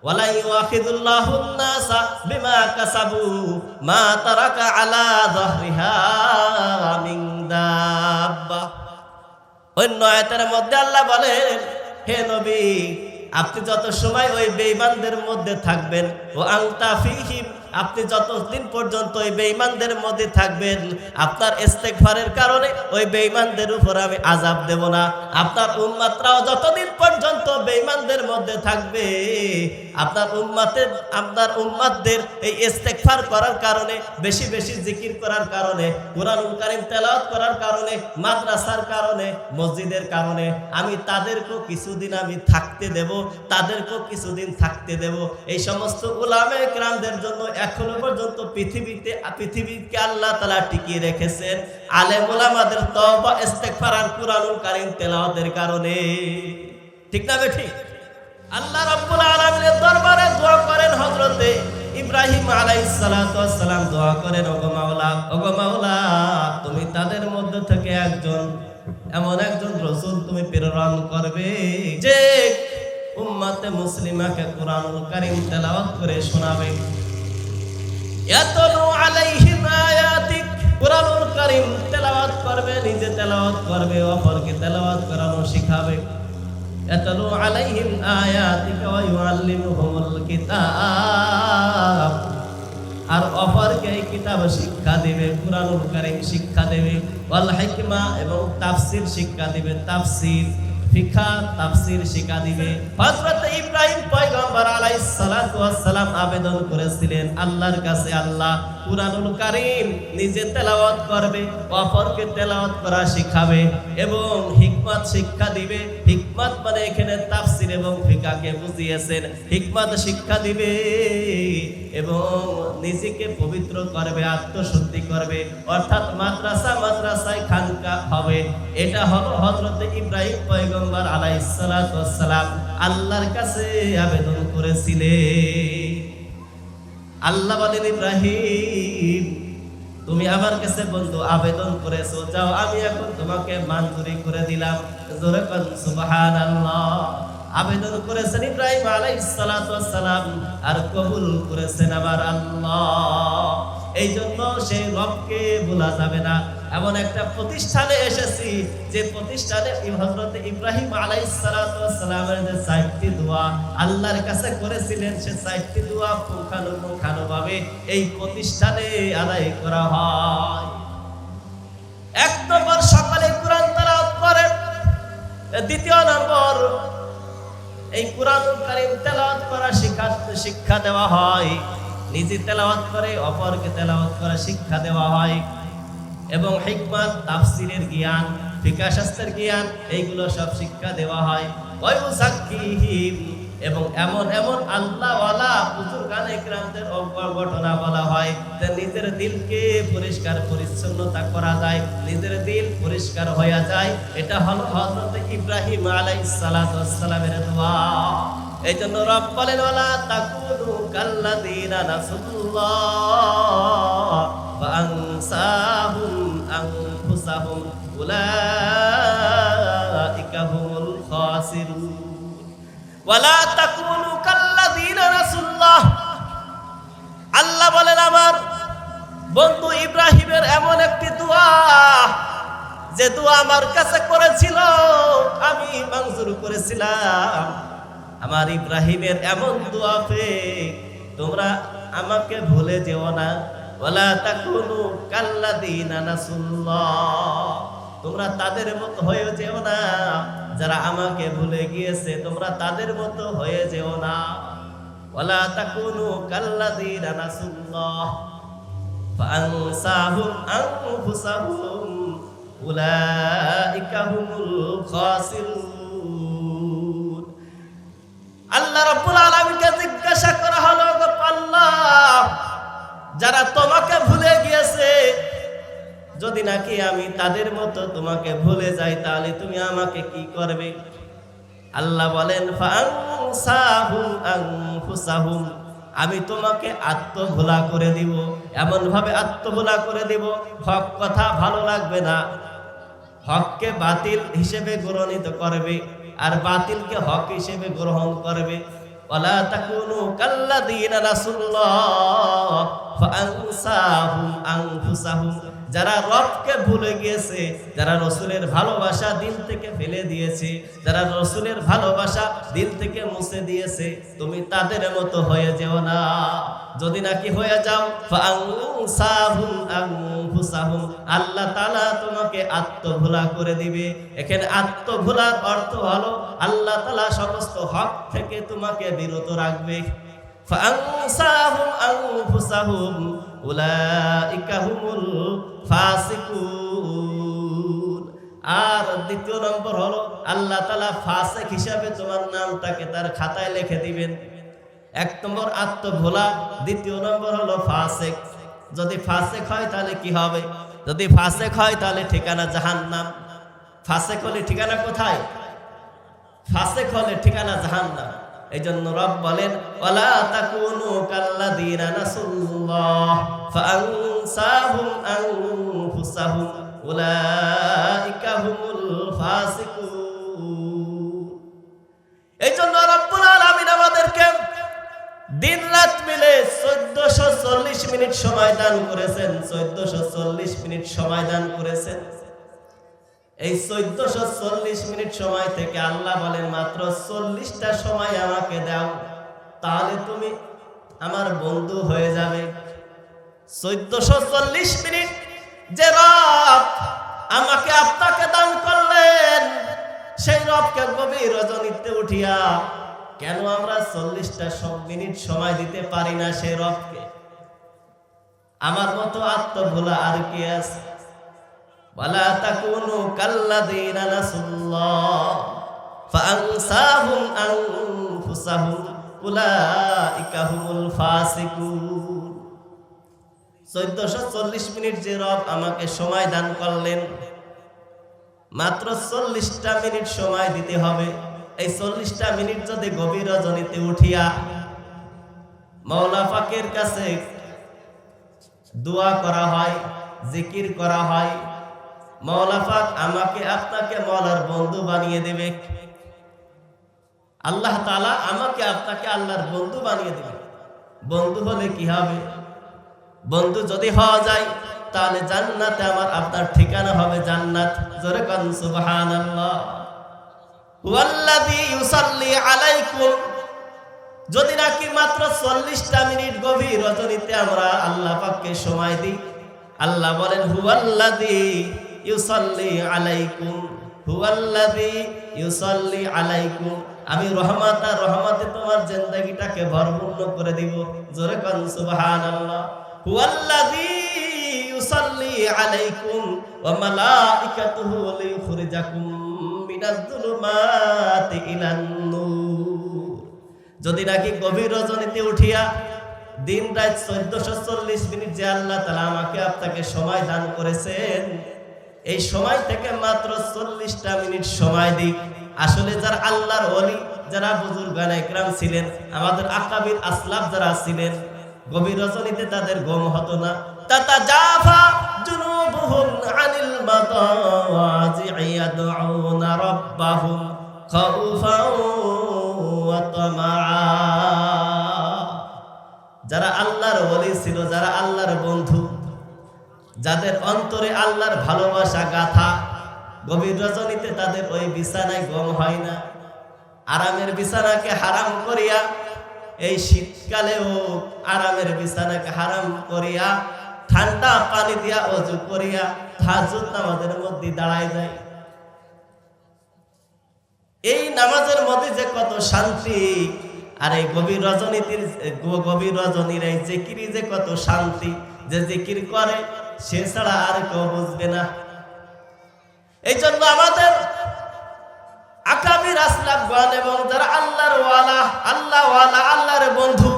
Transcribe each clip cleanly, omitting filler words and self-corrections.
ওয়ালা ইউআখিযুল্লাহুন নাসা বিমা কাসাবু মা তারাকা আলা যাহরিহা মিন দাব্বা। অন্য আয়াতের মধ্যে আল্লাহ বলেন, হে নবী, আপনি যত সময় ওই বেঈমানদের মধ্যে থাকবেন, ও আনতা ফীহিম, আপনি যতদিন পর্যন্ত ওই বেঈমানদের মধ্যে থাকবেন, আপনার ইস্তেগফারের কারণে ওই বেঈমানদের উপর আমি আযাব দেব না। আপনার উম্মতরাও যতদিন পর্যন্ত বেঈমানদের মধ্যে থাকবে, আপনার উম্মতদের এই ইস্তেগফার করার কারণে, বেশি বেশি জিকির করার কারণে, কুরআনুল কারীম তেলাওয়াত করার কারণে, মাদ্রাসার কারণে, মসজিদের কারণে আমি তাদেরকেও কিছুদিন আমি থাকতে দেব, তাদেরকেও কিছুদিন থাকতে দেব। এই সমস্ত উলামায়ে কেরামদের জন্য এখনো পর্যন্ত পৃথিবীকে আল্লাহ তাআলা টিকিয়ে রেখেছেন আলেম উলামাদের তওবা, ইস্তেগফার আর কুরআনুল কারীম তেলাওয়াতের কারণে। ঠিক না বেঠিক? আল্লাহ রাব্বুল আলামিনের দরবারে দোয়া করেন হযরতে ইব্রাহিম আলাইহিস সালাতু ওয়াস সালাম, দোয়া করেন, ওগো মাওলা, তুমি তাদের মধ্য থেকে এমন একজন রাসূল তুমি প্রেরণ করবে যে উম্মতে মুসলিমাকে কুরআনুল কারীম তেলাওয়াত করে শোনাবে। ইয়াতলু আলাইহিম আয়াতিক, কুরআনুল কারীম তেলাওয়াত করবে, নিজে তেলাওয়াত করবে, অপরকে তেলাওয়াত করানো শিখাবে। ইয়াতলু আলাইহিম আয়াতিকা ওয়া ইউআল্লিমুহুমুল কিতাব, আর অপরকে এই কিতাব শিক্ষা দিবে, কুরআনুল কারীম শিক্ষা দেবে, ওয়াল হিকমা, এবং তাফসীর শিক্ষা দিবে, তাফসীর ফিকহ তাফসীর শিক্ষা দিবে। হযরত ইব্রাহিম পয়গম্বর আলাইহিস সালাতু ওয়াস সালাম আবেদন করেছিলেন আল্লাহর কাছে, আল্লাহ কুরআনুল কারীম নিজে তেলাওয়াত করবে, অপরকে তেলাওয়াত করা শিখাবে এবং হিকমত শিক্ষা দিবে। হিকমত মানে এখানে তাফসীর এবং ফিকহকে বুঝিয়েছেন। হিকমত শিক্ষা দিবে এবং নিজেকে পবিত্র করবে, আত্মশুদ্ধি করবে, অর্থাৎ মাদ্রাসায় খানকা হবে। এটা হলো হযরত ইব্রাহিম পয়গম্বর আলাইহিস সালাতু ওয়াস সালাম আল্লাহর কাছে আবেদন করেছিলেন। আল্লাহ বলেন, ইব্রাহিম, তুমি আমার কাছে বন্ধু আবেদন করেছো, যাও আমি এখন তোমাকে মঞ্জুরি করে দিলাম। জোরে বল সুবহানাল্লাহ। আবেদন করেছেন ইব্রাহিম আলাইহিস সালাতু ওয়াস সালাম, আর কবুল করেছেন আবার আল্লাহ। এই জন্য সেই রবকে ভোলা যাবে না। এমন একটা প্রতিষ্ঠানে এসেছি যে প্রতিষ্ঠানে হযরত ইব্রাহিম আলাইহিস সালাতু ওয়াস সালামের যে 4টি দোয়া আল্লাহর কাছে করেছিলেন, সে 4টি দোয়া পুঙ্খানুপুঙ্খানুভাবে এই প্রতিষ্ঠানে আদায় করা হয়। 1 নম্বর, সকালে কোরআন তেলাওয়াত করেন। 2 নম্বর, এই কুরআনুল কারীম তেলাওয়াত করা শিক্ষা দেওয়া হয়। নিজে তেলাওয়াত করে অপরকে তেলাওয়াত করা শিক্ষা দেওয়া হয় এবং হিকমত, তাফসীরের জ্ঞান, ফিকহ শাস্ত্রের জ্ঞান, এইগুলো সব শিক্ষা দেওয়া হয়। ওয়ায়ুযাক্কিহিম, এবং এমন আল্লাহওয়ালা বুজুর্গানে কিরামদের ঘটনা বলা হয় যে নিজের দিলকে পরিষ্কার পরিচ্ছন্নতা করা যায়, নিজের দিল পরিষ্কার হয়ে যায়। এটা হলো হযরত ইব্রাহিম আলাইহিস সালাতু ওয়াস সালামের দোয়া। এই জন্য রব বলেন, ওয়ালা তাকুনু কাল্লাযীনা নাসুল্লাহ ওয়া আনসাহুম আনফুসাহুম উলাইকা হুমুল খাসিরুন। ওয়ালা তাকুনু কাল্লাযীনা নাসুল্লাহ। আল্লাহ বলেন, আমার বন্ধু ইব্রাহিমের এমন একটি দোয়া, যে দোয়া আমার কাছে করেছিল, আমি মঞ্জুর করেছিলাম। আমার ইব্রাহিমের এমন দোয়া পেয়ে তোমরা আমাকে ভুলে যেও না। ওয়ালা তাকুনু কাল্লাযীনা নাসুল্লাহ, তোমরা তাদের মতো হয়ে যেও না যারা আমাকে ভুলে গিয়েছে, তোমরা তাদের মতো হয়ে যেও না। ওয়ালা তাকুনু কাল্লাযীনা নাসুল্লাহ ফাআনসাহুম আনফুসাহুম উলাইকা হুমুল খাসিরুন। আল্লাহ রাব্বুল আলামিনকে জিজ্ঞাসা করা হলো, আল্লাহ, যারা তোমাকে ভুলে গিয়েছে, যদি নাকি আমি তাদের মতো তোমাকে ভুলে যাই, তাহলে তুমি আমাকে কি করবে? আল্লাহ বলেন, ফাআনসাহুম আনফুসাহুম, আমি তোমাকে আত্মভোলা করে দিব। এমন ভাবে আত্মভোলা করে দিব, হক কথা ভালো লাগবে না, হককে বাতিল হিসেবে গ্রহণিত করবে আর বাতিলকে হক হিসেবে গ্রহণ করবে। ওয়ালা তাকুনু কাল্লাযীনা রাসূলুল্লাহ ফাআনসাহুম আনফুসাহুম, যারা রবকে ভুলে গিয়েছে, যারা রাসূলের ভালোবাসা দিল থেকে ফেলে দিয়েছে, যারা রাসূলের ভালোবাসা দিল থেকে মুছে দিয়েছে, তুমি তাদের মতো হয়ে যেও না। যদি নাকি হয়ে যাও, ফাআনসাহুম আনফুসাহুম, আল্লাহ তাআলা তোমাকে আত্মভোলা করে দিবে। এখানে আত্মভোলার অর্থ হলো আল্লাহ তাআলা সমস্ত হক থেকে তোমাকে বিরত রাখবে। ফাআনসাহুম আনফুসাহুম উলাইকা হুমুল ফাসিকুন। আর দ্বিতীয় নম্বর হলো আল্লাহ তাআলা ফাসিক হিসাবে তোমার নামটাকে তার খাতায় লিখে দিবেন। এক নম্বর আত্মভোলা, দ্বিতীয় নম্বর হলো ফাসিক। যদি ফাসিক হয় তাহলে কি হবে? যদি ফাসিক হয় তাহলে ঠিকানা জাহান্নাম। ফাসিক হলে ঠিকানা কোথায়? ফাসিক হলে ঠিকানা জাহান্নাম। এই জন্য রব বলেন ওয়ালা তাকুনু কাল্লাযীনা নাসুল্লাহ ফাআনসাহুম আনফুসাহুম উলাইকা হুমুল ফাসিকুন। এই জন্য রব্বুল আলামিন আমাদেরকে দিন রাত মিলে 1440 মিনিট সময় দান করেছেন। 1440 মিনিট সময় দান করেছেন। এই 1440 মিনিট সময় থেকে আল্লাহ বলেন মাত্র 40টা সময় আমাকে দাও, তাহলে তুমি আমার বন্ধু হয়ে যাবে। 1440 মিনিট যে রব আমাকে আপনাকে দান করলেন, সেই রবকে গভীর রজনীতে উঠিয়া কেন আমরা 40টা মিনিট সময় দিতে পারি না সেই রবকে? আমার মতো আত্মভোলা আর কি আছে? ওয়ালা তাকুনু কাল্লাযীনা নাসুল্লাহ ফাআনসাহুম আনফুসাহুম উলাইকা হুমুল ফাসিকুন। 1440 মিনিট যে রব আমাকে সময় দান করলেন, মাত্র 40টা মিনিট সময় দিতে হবে। এই 40টা মিনিট যদি গভীর রজনীতে উঠিয়া মাওলা পাকের কাছে দোয়া করা হয়, জিকির করা হয়, মাওলা পাক আমাকে আপনাকে মাওলার বন্ধু বানিয়ে দেবে। আল্লাহ তাআলা আমাকে আপনাকে আল্লাহর বন্ধু বানিয়ে দেবে। বন্ধু হলে কি হবে? বন্ধু যদি হওয়া যায় তাহলে জান্নাতে আমার আপনার ঠিকানা হবে জান্নাত। জোরে কান সুবহানাল্লাহ। হুয়াল্লাযী ইউসাল্লি আলাইকুম, যদি নাকি মাত্র 40টা মিনিট গভীর রজনীতে আমরা আল্লাহ পাককে সময় দিই, আল্লাহ বলেন হুয়াল্লাযী ইউসাল্লি আলাইকুম, হুয়াল্লাযী ইউসাল্লি আলাইকুম, আমি রহমত আর রহমতে তোমার জিন্দেগিটাকে ভরপূর্ণ করে দিব। জোরে কান সুবহানাল্লাহ। হুয়াল্লাযী ইউসাল্লি আলাইকুম ওয়া মালাইকাতুহু লিইখরিজাকুম মিনাজ যুলুমাতি ইলান নূর। যদি নাকি গভীর রজনীতে উঠিয়া দিন রাত 1440 মিনিট যে আল্লাহ তাআলা আমাকে আপনাকে সময় দান করেছেন, এই সময় থেকে মাত্র 40টা মিনিট সময় দিই। আসলে যারা আল্লাহর ওলি, যারা বুজুর্গানে ইকরাম ছিলেন, আমাদের আকাবির আসলাফ যারা ছিলেন, গভীর রজনীতে তাদের ঘুম হতো না। তাতাজাফা জুনুবুহুম আনিল মাদাজি'i ইয়াদউনা রাব্বাহুম খাউফান ওয়া তামাআ। যারা আল্লাহর ওলি ছিল, যারা আল্লাহর বন্ধু, যাদের অন্তরে আল্লাহর ভালোবাসা গাথা, গভীর রজনীতে তাদের ওই বিছানায় ঘুম হয় না। আরামের বিছানাকে হারাম করিয়া, এই শীতকালেও আরামের বিছানাকে হারাম করিয়া ঠান্ডা পানি দিয়া ওযু করিয়া তাহাজ্জুদ নামাজের মধ্যে দাঁড়ায় যায়। এই নামাজের মধ্যে যে কত শান্তি, আর এই গভীর রজনীর এই জিকিরি যে কত শান্তি, যে জিকির করে সে ছাড়া আর কেউ বুঝবে না। এই জন্য আমাদের আকাবির আসলাফগণ এবং যারা আল্লাহর ওয়ালা, আল্লাহর বন্ধু,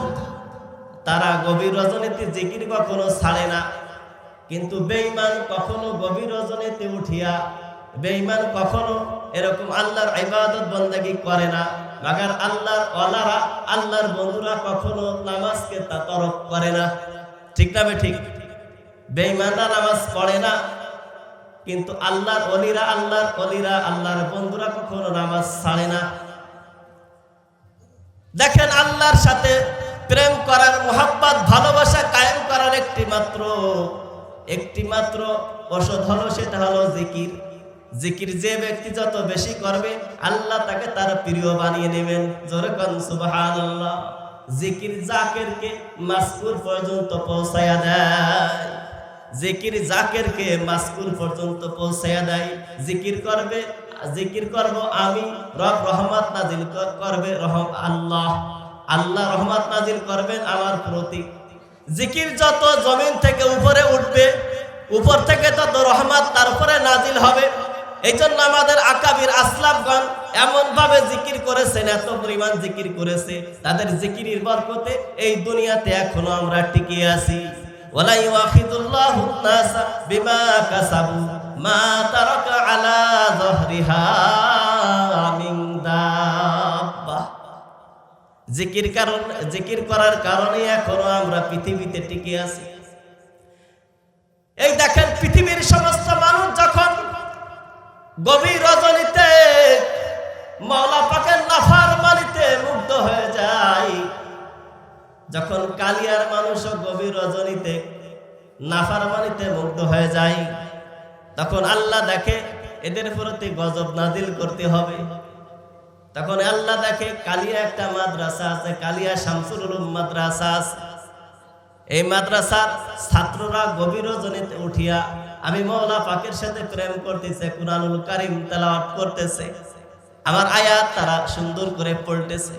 তারা গভীর রজনীতে জিকির কখনো ছাড়ে না। কিন্তু বেঈমান কখনো গভীর রজনীতে উঠিয়া, বেঈমান কখনো এরকম আল্লাহর ইবাদত বন্দেগী করে না। মাগার আল্লাহর ওয়ালারা, আল্লাহর বন্ধুরা কখনো নামাজকে তরক করে না। ঠিক না ঠিক? বেঈমানরা নামাজ পড়ে না, কিন্তু আল্লাহর ওলিরা, আল্লাহর বন্ধুরা কখনো নামাজ ছাড়ে না। দেখেন আল্লাহর সাথে প্রেম করার, মোহাব্বত ভালোবাসা কায়েম করার একটি মাত্র ওষুধ হলো, সেটা হলো জিকির। জিকির যে ব্যক্তি যত বেশি করবে আল্লাহ তাকে তার প্রিয় বানিয়ে নেবেন। জোরে কোন সুবহানাল্লাহ। জিকির জাকিরকে মাসকুর পর্যন্ত পৌঁছায়া দেয়। জিকির জাকিরকে মাসকুর পর্যন্ত পৌঁছায়া দেয়। জিকির করব আমি, রব রহমত নাজিল করবে আল্লাহ রহমত নাজিল করবেন আমার প্রতি। জিকির যত জমিন থেকে উপরে উঠবে, উপর থেকে তত রহমত তার উপরে নাজিল হবে। এই জন্য আমাদের আকাবির আসলাফগণ এমন ভাবে জিকির করেছেন, এত পরিমাণ জিকির করেছে, তাদের জিকিরের বরকতে এই দুনিয়াতে এখনো আমরা টিকে আছি। ওয়ালা ইউআখিদুল্লাহু নাসা বিমা কাসাবু মা তারাকা আলা যহরিহা মিন দাব্বাহ। জিকির করার কারণে এখনো আমরা পৃথিবীতে টিকে আছি। এই দেখেন পৃথিবীর সমস্ত মানুষ যখন গভীর রজনীতে মাওলা পাকের নাফরমানিতে মুগ্ধ হয়ে যায়, যখন কালিয়ার মানুষও গভীর রজনীতে নাফরমানিতে মুগ্ধ হয়ে যায়, তখন আল্লাহ দেখে এদের প্রতি গজব নাজিল করতে হবে। তখন আল্লাহ দেখে কালিয়া একটা মাদ্রাসা আছে, কালিয়া শামসুল উলুম মাদ্রাসা আছে। এই মাদ্রাসার ছাত্ররা গভীর রজনীতে উঠিয়া আমি মাওলা পাকের সাথে প্রেম করতেছে, কুরআনুল কারীম তেলাওয়াত করতেছে, আমার আয়াত তারা সুন্দর করে পড়তেছে,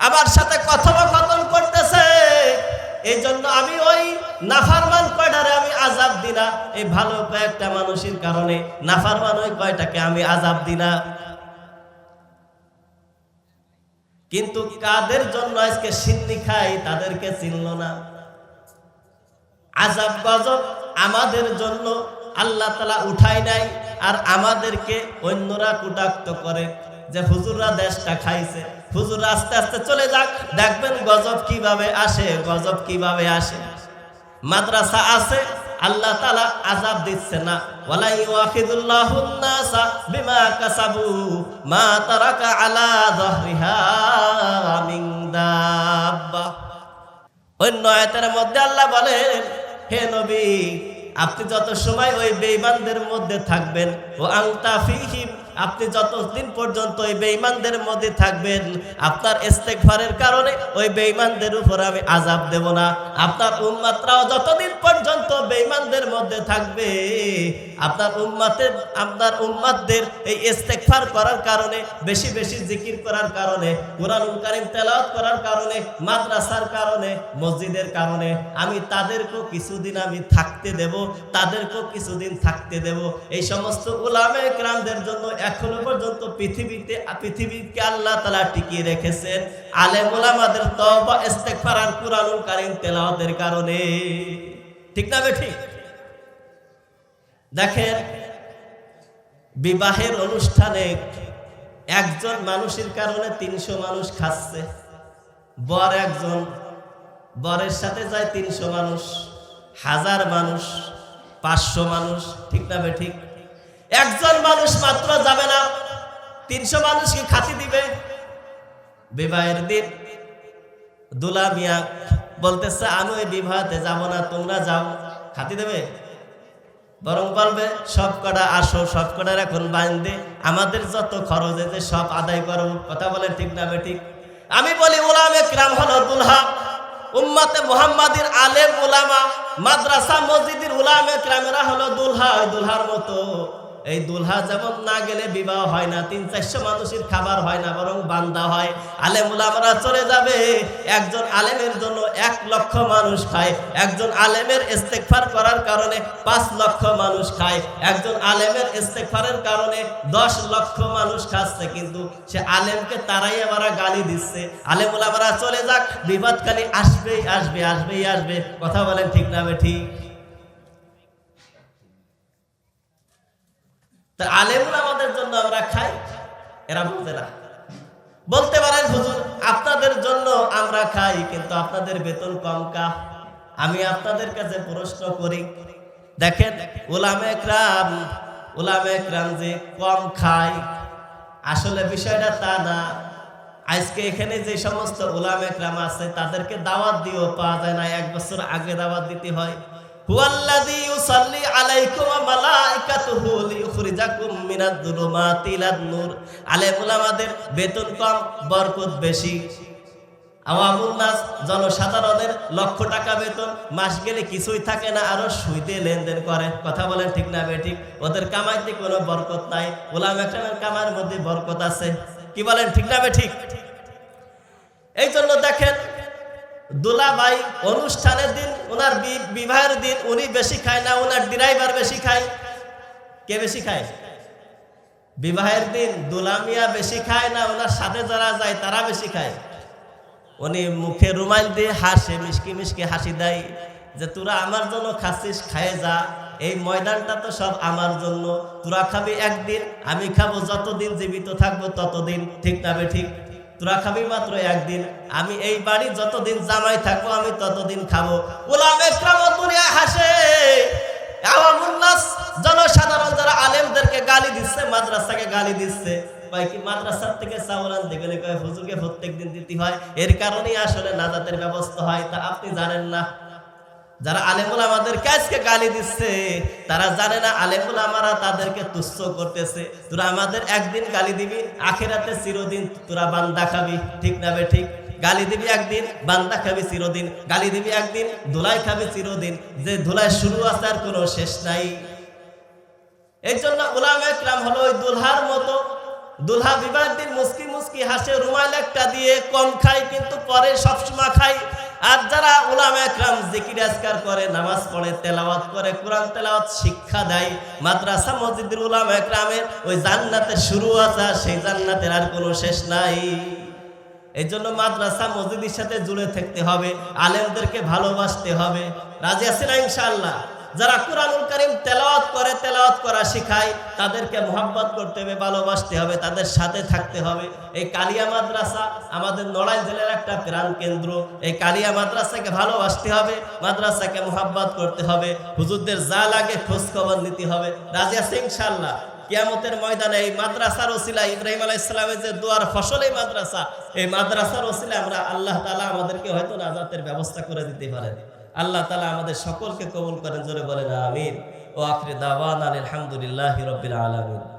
আমার সাথে কথোপকথন করতেছে। এই জন্য আমি ওই নাফরমান কয়টারে আমি আযাব দিই না, এই ভালো কয়েকটা মানুষের কারণে নাফরমান ওই কয়টাকে আমি আযাব দিই না। কিন্তু কাদের জন্য আজকে সিন্নি খাই তাদেরকে চিনল না। আযাব গজব আমাদের জন্য আল্লাহ তাআলা উঠাই নাই, আর আমাদেরকে অন্যরা কটাক্ষ করে যে হুজুররা দেশটা খাইছে, হুজুররা আস্তে আস্তে চলে যাক, দেখবেন গজব কিভাবে আসে। মাদ্রাসা আছে, আল্লাহ তাআলা আযাব দিচ্ছে না। ওয়ালা ইউআখিদুল্লাহু নাসা বিমা কাসাবু মা তারাকা আলা যহরিহা মিন দাব্বাহ। অন্য আয়াতের মধ্যে আল্লাহ বলেন, হে নবী, আপনি যত সময় ওই বেঈমানদের মধ্যে থাকবেন, ও আনতা ফীহিম, আপনি যতদিন পর্যন্ত ওই বেঈমানদের মধ্যে থাকবেন, আপনার ইস্তেগফারের কারণে ওই বেঈমানদের উপর আমি আযাব দেব না। আপনার উম্মতরাও যতদিন পর্যন্ত বেঈমানদের মধ্যে থাকবে, আপনার উম্মতদের এই ইস্তেগফার করার কারণে, বেশি বেশি জিকির করার কারণে, কুরআনুল কারীম তেলাওয়াত করার কারণে, মাদ্রাসার কারণে, মসজিদের কারণে আমি তাদেরকেও কিছুদিন আমি থাকতে দেব, এই সমস্ত উলামায়ে কেরামদের জন্য এখনো পর্যন্ত পৃথিবীকে আল্লাহ তাআলা টিকিয়ে রেখেছেন আলেম উলামাদের তওবা ইস্তেগফার আর কুরআনুল কারীম তেলাওয়াতের কারণে। ঠিক না ঠিক? দেখেন বিবাহের অনুষ্ঠানে একজন মানুষের কারণে 300 মানুষ খাচ্ছে। বর একজন, বরের সাথে যায় 300 মানুষ, 1000 মানুষ, 500 মানুষ। ঠিক না ঠিক? একজন মানুষ মাত্র যাবে না, 300 মানুষকে খাতি দিবে। বিবাহের দিন দুলা মিয়া বলতেছে আমি ওই বিবাহতে যাব না, তোমরা যাও, খাতি দেবে? বরং বলবে সব কটা আসো, সব কটার এখন বাঁধে আমাদের যত খরচ আছে সব আদায় করো। কথা বলে ঠিক না ঠিক? আমি বলি উলামায়ে কিরাম হলো দুলহা, উম্মতে মুহাম্মাদির আলেম উলামা, মাদ্রাসা মসজিদের উলামায়ে কিরামেরা হলো দুলহা। ওই দুলহার মতো এই দুলহা যেমন না গেলে বিবাহ হয় না, 300-400 মানুষের খাবার হয় না, বরং বান্দা হয়। আলেম উলামারা চলে যাবে, একজন আলেমের জন্য 1 লক্ষ মানুষ খায়, একজন আলেমের ইস্তেগফার করার কারণে 5 লক্ষ মানুষ খায়, একজন আলেমের ইস্তেগফারের কারণে 10 লক্ষ মানুষ খাচ্ছে। কিন্তু সে আলেমকে তারাই আবার গালি দিচ্ছে। আলেম উলামারা চলে যাক, বিপদ খালি আসবে। কথা বলেন ঠিক না ঠিক? আলেমরা আমাদের জন্য আমরা খাই, এরা বলতে না। বলতে পারেন হুজুর আপনাদের জন্য আমরা খাই, কিন্তু আপনাদের বেতন কম কা? আমি আপনাদের কাছে প্রশ্ন করি, দেখেন উলামায়ে কেরাম যে কম খায়, আসলে বিষয়টা তা না। আজকে এখানে যে সমস্ত উলামা একরাম আছে তাদেরকে দাওয়াত দিও পাওয়া যায় না, 1 বছর আগে দাওয়াত দিতে হয়। হুয়াল্লাযী ইউসাল্লি আলাইকুম ওয়া মালাইকাতুহু লিইখরিজাকুম মিনাদ যুলুমাতি ইলান নূর। আলেম উলামাদের বেতন কম, বরকত বেশি। আওয়ামুন নাস জনসাধারণের লক্ষ টাকা বেতন, মাস গেলে কিছুই থাকে না, আরো সুদে লেনদেন করে। কথা বলেন ঠিক না বেঠিক? ওদের কামাইতে কোনো বরকত নাই, উলামা একরামের কামার মধ্যে বরকত আছে। কি বলেন ঠিক না বেঠিক? এই জন্য দেখেন দুলাভাই অনুষ্ঠানের দিন, ওনার বিবাহের দিন উনি বেশি খায় না, ওনার ড্রাইভার বেশি খায়। কে বেশি খায়? বিবাহের দিন দুলামিয়া বেশি খায় না, ওনার সাথে যারা যায় তারা বেশি খায়। উনি মুখে রুমাল দিয়ে হাসে, মিষ্টি মিষ্টি হাসি দেয় যে তোরা আমার জন্য খাচ্ছিস, খায়ে যা, এই ময়দানটা তো সব আমার জন্য, তোরা খাবি একদিন, আমি খাবো যতদিন জীবিত থাকবো ততদিন। ঠিক না বেঠিক? তোরা খাবি মাত্র একদিন, আমি এই বাড়ি যতদিন জামাই থাকবো আমি ততদিন খাবো। উলামা একরাম দুনিয়া হাসে, আওয়ামুন নাস জনসাধারণ যারা আলেমদেরকে গালি দিচ্ছে, মাদ্রাসাকে গালি দিচ্ছে, কয় কি মাদ্রাসার থেকে চাউল আনতে গেলে কয় হুজুরকে প্রত্যেকদিন দিতে হয়, এর কারণেই আসলে নাজাতের ব্যবস্থা হয়। তা আপনি জানেন না? যারা আলেম উলামাদের কাজকে গালি দিচ্ছে তারা জানে না আলেম উলামারা তাদেরকে তুচ্ছ করতেছে। তোরা আমাদের একদিন গালি দিবি, আখিরাতে চিরদিন তোরা বান্দা খাবি। ঠিক না বেঠিক? গালি দিবি একদিন, বান্দা খাবি চিরদিন। গালি দিবি একদিন, ধুলাই খাবি চিরদিন। যে ধুলাই শুরু আছে আর কোনো শেষ নাই। এই জন্য উলামা একরাম হলো ওই দুলহার মতো। দুলহা বিবাহের দিন মুস্কি মুস্কি হাসে, রুমাল একটা দিয়ে কম খায়, কিন্তু পরে সবসময় খায়। আর যারা উলামা একরাম জিকির আজকার করে, নামাজ পড়ে, তেলাওয়াত করে, কোরআন তেলাওয়াত শিক্ষা দেয়, মাদ্রাসা মসজিদের উলামা একরামের ওই জান্নাতের শুরু আছে, সেই জান্নাতের আর কোনো শেষ নাই। এই জন্য মাদ্রাসা মসজিদের সাথে জুড়ে থাকতে হবে, আলেমদেরকে ভালোবাসতে হবে। রাজি আছেন না ইনশাআল্লাহ? যারা কুরআনুল কারীম তেলাওয়াত করে, তেলাওয়াত করা শেখায়, তাদেরকে মুহাব্বত করতে হবে, ভালোবাসতে হবে, তাদের সাথে থাকতে হবে। এই কালিয়া মাদ্রাসা আমাদের নড়াইল জেলার একটা প্রাণ কেন্দ্র। এই কালিয়া মাদ্রাসাকে ভালোবাসতে হবে, মাদ্রাসাকে মুহাব্বত করতে হবে, হুজুরদের যা লাগে খোঁজ খবর নিতে হবে। রাজি আছে ইনশাআল্লাহ? কিয়ামতের ময়দানে এই মাদ্রাসার ওসিলা, ইব্রাহিম আলাইহিস সালামের যে দুয়ার ফসল এই মাদ্রাসা, এই মাদ্রাসার ওসিলা আমরা আল্লাহ তাআলা আমাদেরকে হয়তো নাজাতের ব্যবস্থা করে দিতে পারেন। আল্লাহ তাআলা আমাদের সকলকে কবুল করেন, জোরে বলেন আমিন। ও আখির দাওয়ানা আলহামদুলিল্লাহি রাব্বিল আলামিন।